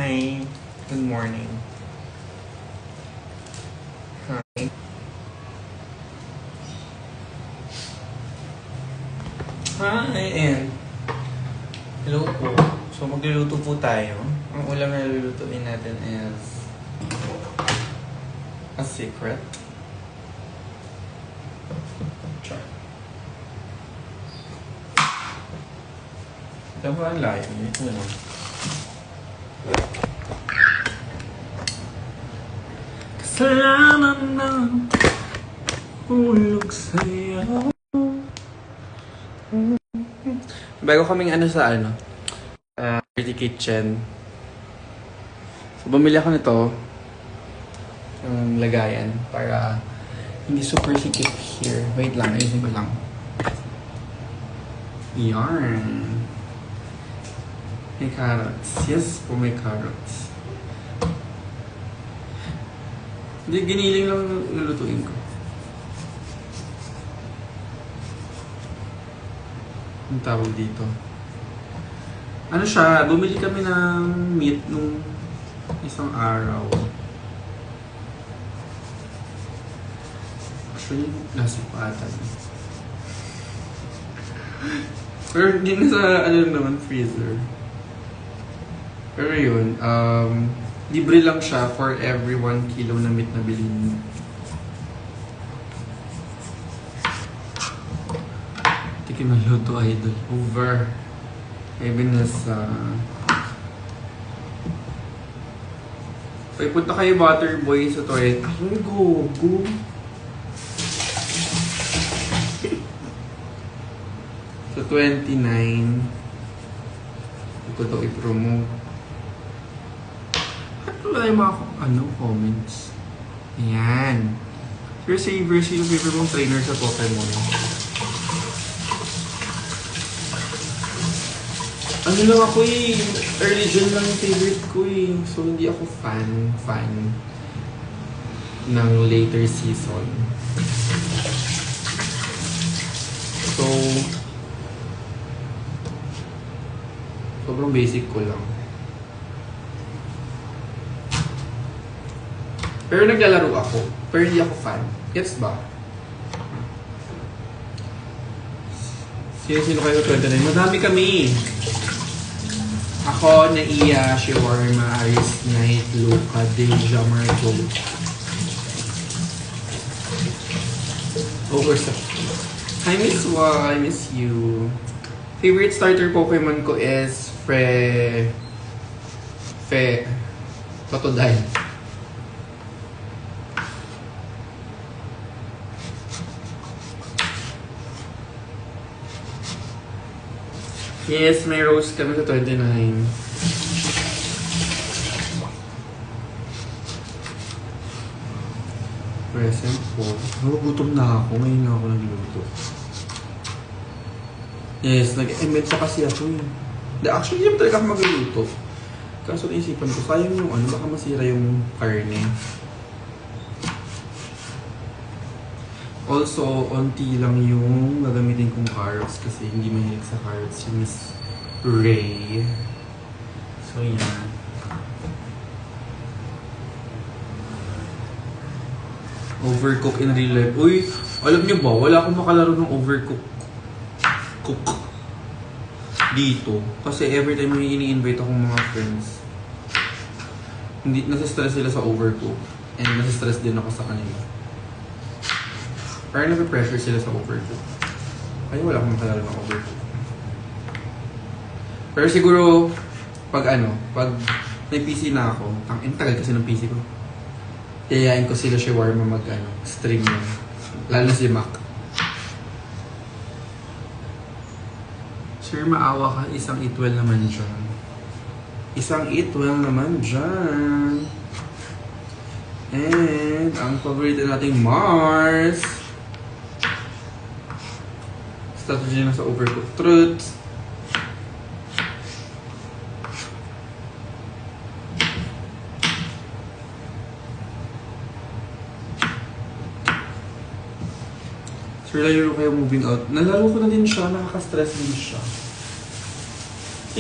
Hi. Good morning. Hi. Hi, and hello po. So, magluluto po tayo. Ang ulam na lulutuin natin is a secret. Char. Ito po ang layo. Ito lang. Kasalanan na hulog sa'yo. Bago kaming sa Dirty Kitchen. So, bumili ako nito. Yung lagayan. Para hindi super sikip here. Wait lang, ayusin ko lang. Yarn. May carrots. Yes po, may carrots. Hindi, giniling lang lulutuin ko. Ang tawag dito. Ano siya, bumili kami ng meat nung isang araw. Actually, nasa paatan. Pero hindi na sa, naman, freezer. Pero yun, libre lang siya for every 1 kilo na meat na bilhin. Tikim ng luto, idol. Over. Even nasa... Pag punta kayo Butterboy sa toilet. Ay, go! So, 29. Hindi ko ito i-promote. Wala yung mga comments. Ayan. Sino favorite mong trainer sa Pokemon? Ano lang ako early gen lang yung favorite ko So, hindi ako fan ng later season. So, sobrang basic ko lang. Pero naglalaro ako. Pero hindi ako fan. Gets ba? Sino kayo sa 29? Madami kami. Ako, Naiya, Shawarma, Aris Knight, Luca, Deja, Marco. Hi, Miss Wa. I miss you. Favorite starter Pokemon ko is Totodile. Yes, may roast kami sa 29. Present po. Nagugutom na ako. Ngayon na ako nagluto. Yes, nag-embed pa kasi ako Actually, hindi talaga ako magluto. Kaso naisipan ko, sayang yung baka masira yung karne. Also, onti lang yung gagamitin kong carrots kasi hindi mahilig sa carrots si Miss Ray. So, yan. Overcook in real life. Uy, alam niyo ba, wala akong makalaro ng overcook dito. Kasi every time may ini-invite akong mga friends, hindi, nasa-stress sila sa overcook. And nasa-stress din ako sa kanila. Parang nape-pressure sila sa overcook. Ay, wala akong makalala ng overcook. Pero siguro, pag may PC na ako, ang tagal kasi ng PC ko. Yayain ko sila Shawarma stream yun. Lalo si Mac. Sir, maawa ka, isang eatwell naman dyan. Isang eatwell naman dyan. And, ang paborito nating Mars. Strategy na sa overcooked truths. Sir, lalo kayo moving out. Nalaro ko na din siya, nakaka-stress din siya.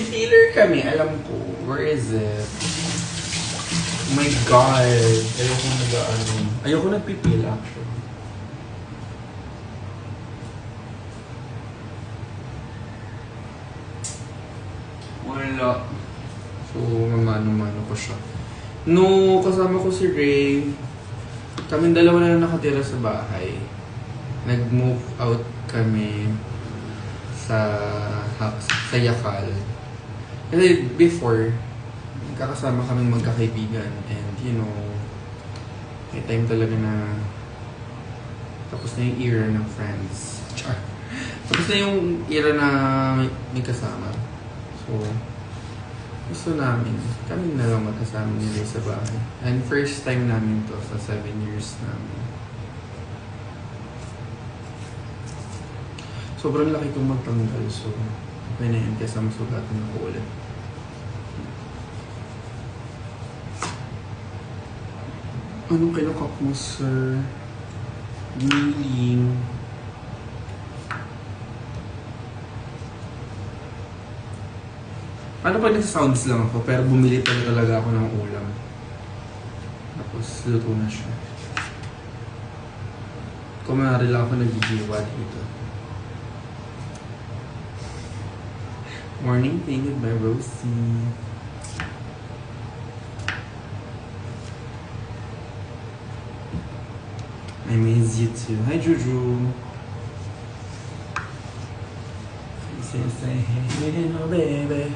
I-filler kami, alam ko. Where is it? Oh my God! Ayoko nag-ano. Ayoko nagpipil actually. Wala. So, mamano-mano ko siya. No, kasama ko si Ray. Kaming dalawa na lang nakatira sa bahay. Nag-move out kami sa Yakal. Kasi before, kakasama kaming magkakaibigan. And you know, may time talaga na tapos na yung era ng friends. Char. Tapos na yung era na may kasama. So, gusto namin, kami na lang magkasama nila sa bahay. And first time namin to sa 7 years namin. Sobrang laki kong magtanggal, so okay na yun kaysa masugatan ako ulit. Anong kinakap mo, sir? Kneeling. Ano pa nagsa-sounds lang ako, pero bumili pa talaga ako ng ulam. Tapos luto na siya. Kumari lang ako nagigiwa dito. Morning painted by Rosie. I miss you too. Hi Juju. Say hey, no baby.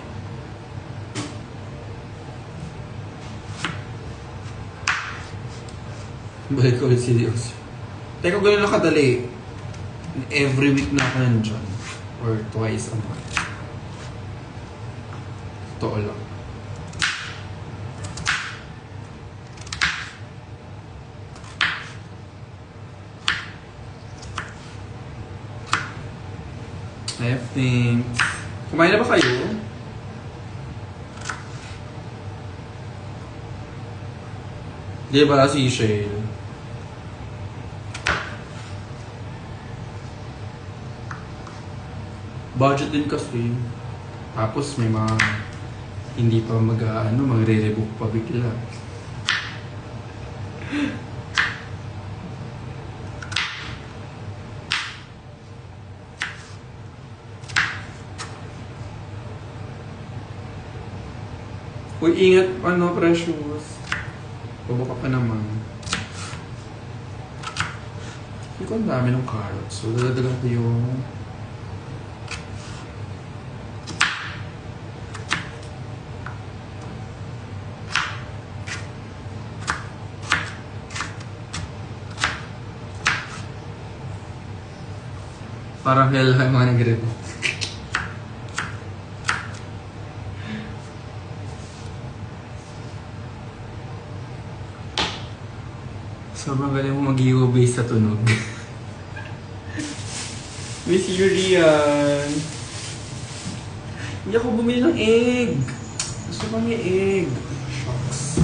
Balik ko seryoso. Teka, gano'n lang kadali. Every week na ako nandyan. Or twice a month. Totoo lang. I have things. Kumain na ba kayo? Di ba si Shale? Budget din kasi. Tapos may mga hindi pa magre-rebook pa bigla. Uy, ingat, precious. Pabuka pa naman. Hindi ko ang dami ng carrots. So, dadagdagan ko yung parang hell ang mga nag-review. Sobrang galing mo mag-iwo based sa tunog. Miss you, Rian. Hindi ako bumili ng egg. Gusto ko may egg. Shucks.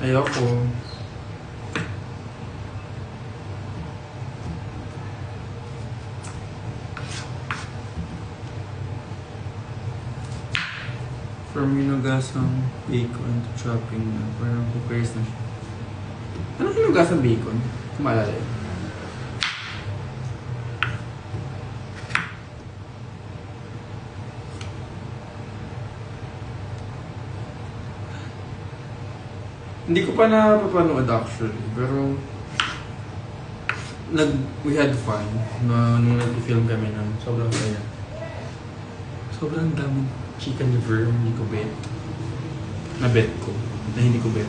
Ayoko. From hinugasang bacon to chopping na. Parang prepares na siya. Anong hinugasang bacon? Kung maalala yun. Hindi ko pa napapanood actually, pero we had fun nung nag-film kami ng sobrang saya. Sobrang daming chicken liver, hindi ko bet. Na-bet ko. Na hindi ko bet.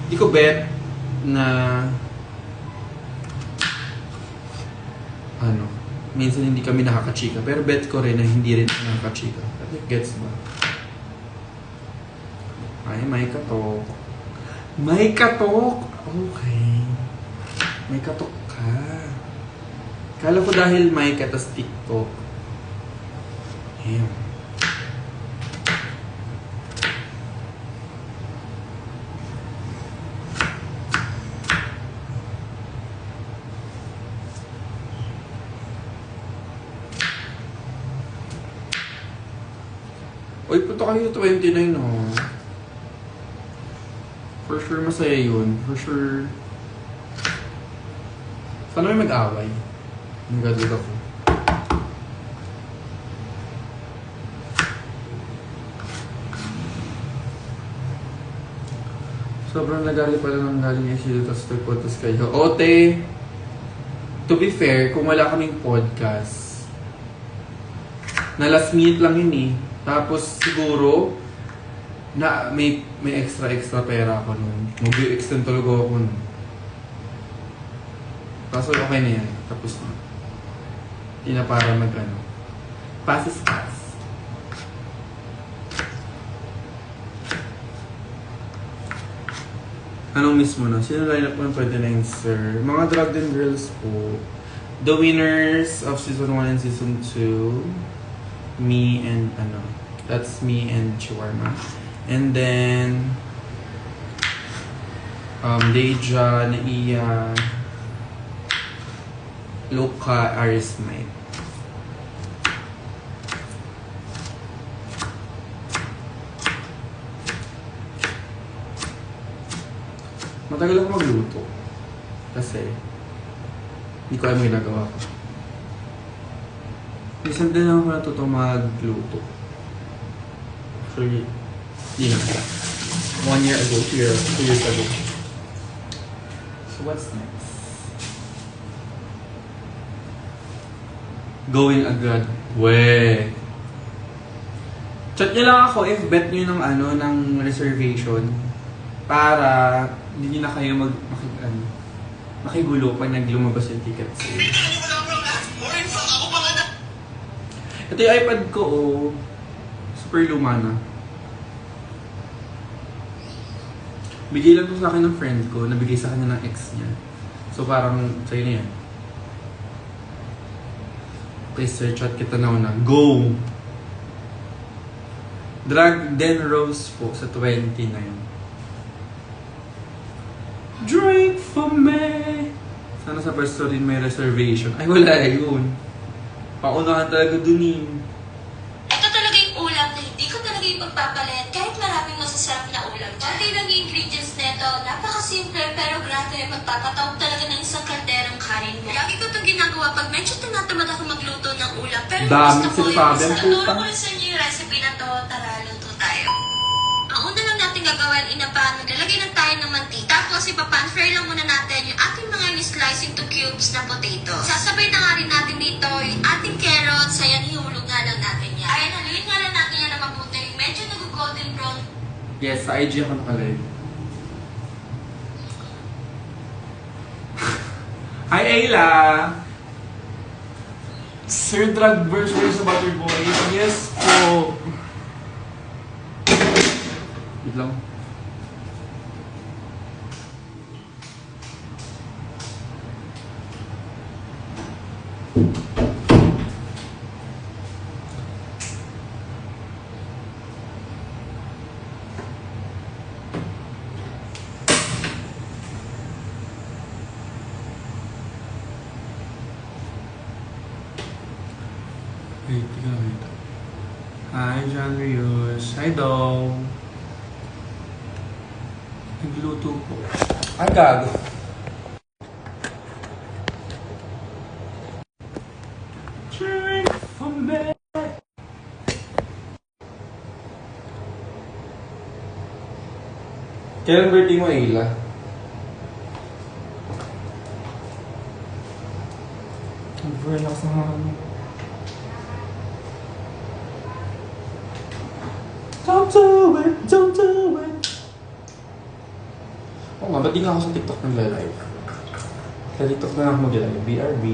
Hindi ko bet na minsan hindi kami nakakachika, pero bet ko rin na hindi rin nakakachika. I think gets ba? Ay, may katok. May katok! Okay. May katok ka. Kala ko dahil may katas TikTok. Damn. Uy, punta kayo sa 29, oh. For sure, masaya yun. For sure. Sana may mag-away. Nag-adult ako. Sobrang nagali pala ng galing yung sila, tapos nag-podcast kayo. Ote! To be fair, kung wala kaming podcast, na last minute lang yun eh. Tapos siguro, na may extra pera ako nun. Mag-extend talaga ako nun. Kaso okay na yan. Tapos na. Hindi na para mag-ano. Pass is pass. Anong miss mo na? Sino line up mo ng 29, sir? Mga Drag Den Girls po. The winners of season 1 and season 2. Me and that's me and Chiwarma. And then Deja, Naiya, Luca, Arismite. Matagal ako magluto. Kasi hindi ko alam ang ginagawa ko. Minsan din ako natutong magluto. Actually, hindi na. 1 year ago, 2 years ago. So what's next? Going agad. We. Chat niyo lang ako if bet niyo ng reservation para hindi na kayo makigulo pag naglumabas yung ticket sale. Ito yung iPad ko, oh. Super luma na. Bigay lang to sa akin ng friend ko, nabigay sa kanya ng ex niya. So parang, sa'yo na yan. Okay, sir, chat kita na. Go! Drag Den Rose po sa 29. Drink for me! Sana sa pwesto rin may reservation. Ay, wala yun. Paunahan talaga dun eh. Ito talaga yung ulam na hindi ko talaga ipagpapalit kahit maraming masasarap na ulam. Konti lang yung ingredients nito. Napakasimple pero grabe magpapatawag talaga ng isang kalderang kanin mo. Lagi ko itong ginagawa pag medyo tinatamad ako magluto ng ulam. Pero Dami gusto ko sinasabi ang Tuturo puta. ko rin sa inyo yung recipe na to. Tara, luto tayo. Ang una lang natin gagawin, inapan, maglalagay lang tayo ng mantika. Tapos ipapan fry lang muna natin yung ating mga slice into cubes na potato. Sasabay na nga rin natin dito yung ating carrots. Ayan, ihulog nga lang natin yan. Ayan, haluin nga lang natin yan na mabuti. Medyo nag-golden brown. Yes, sa IG ako nakalive. Hi, Ayla! Sir Drag versus Butterboy. Yes po. Wait lang. Wait. Hi, John Rios. Hi, Dong. Nagluto po. Ay, gago. Drink for me. Kailan birthday mo, Ayla? Relax na nga. Don't do it. Oo nga, ba't di nga ako sa TikTok nag-live? Sa TikTok na lang ako mag-live. BRB.